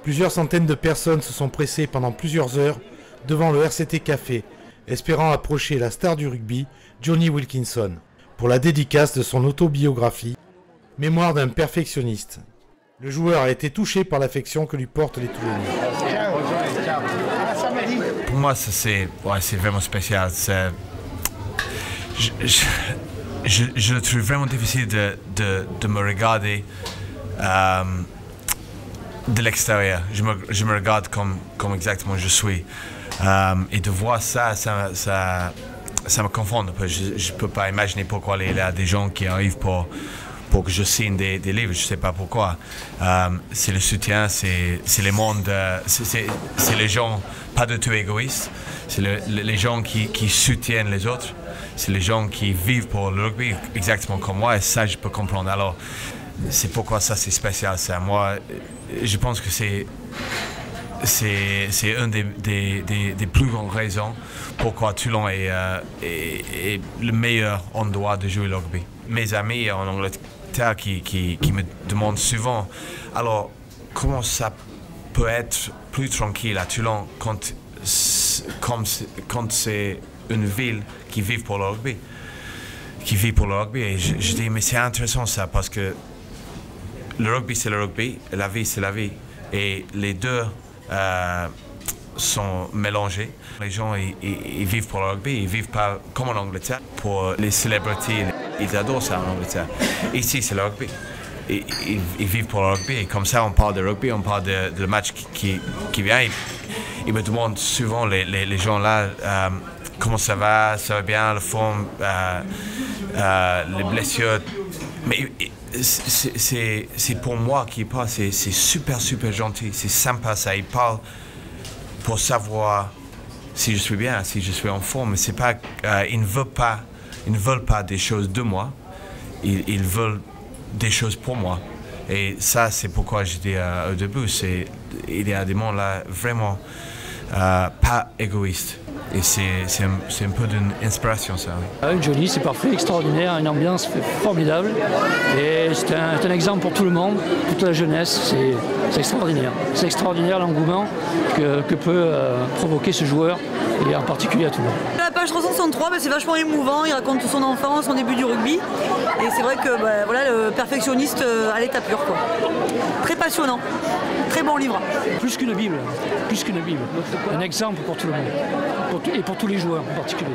Plusieurs centaines de personnes se sont pressées pendant plusieurs heures devant le RCT Café, espérant approcher la star du rugby, Jonny Wilkinson, pour la dédicace de son autobiographie « Mémoire d'un perfectionniste ». Le joueur a été touché par l'affection que lui portent les Toulonnais. Pour moi, c'est vraiment spécial. Je le trouve vraiment difficile de me regarder de l'extérieur. Je me regarde comme exactement je suis. Et de voir ça me confond. Je ne peux pas imaginer pourquoi il y a des gens qui arrivent pour que je signe des livres, je ne sais pas pourquoi. C'est le soutien, c'est le monde, c'est les gens pas du tout égoïstes, c'est les gens qui soutiennent les autres, c'est les gens qui vivent pour le rugby exactement comme moi, et ça je peux comprendre. Alors c'est pourquoi ça c'est spécial. Ça. Moi, je pense que c'est une des plus grandes raisons pourquoi Toulon est le meilleur endroit de jouer le rugby. Mes amis en Angleterre qui me demandent souvent, alors comment ça peut être plus tranquille à Toulon quand c'est une ville qui vit pour le rugby, Et je dis, mais c'est intéressant ça, parce que le rugby c'est le rugby, et la vie c'est la vie. Et les deux sont mélangés. Les gens ils vivent pour le rugby, ils vivent pas comme en Angleterre pour les célébrités. Ils adorent ça en Angleterre. Ici c'est le rugby. Ils vivent pour le rugby, et comme ça on parle de rugby, on parle de match qui vient. Ils me demandent souvent, les gens là, comment ça va bien, la forme, les blessures. Mais c'est pour moi qui parle, c'est super gentil, c'est sympa ça. Ils parlent pour savoir si je suis bien, si je suis en forme. Mais c'est pas, ils ne veulent pas des choses de moi, ils veulent des choses pour moi. Et ça, c'est pourquoi je dis au début, il y a des gens là vraiment pas égoïstes. Et c'est un peu d'une inspiration, ça. Oui. Jonny, c'est parfait, extraordinaire, une ambiance formidable. Et c'est un exemple pour tout le monde, pour toute la jeunesse. C'est extraordinaire. C'est extraordinaire l'engouement que peut provoquer ce joueur, et en particulier à Toulon. La page 363, c'est vachement émouvant. Il raconte toute son enfance, son début du rugby. Et c'est vrai que voilà, le perfectionniste à l'état pur, quoi. Très passionnant. Très bon livre. Plus qu'une Bible. Un exemple pour tout le monde. Et pour tous les joueurs en particulier.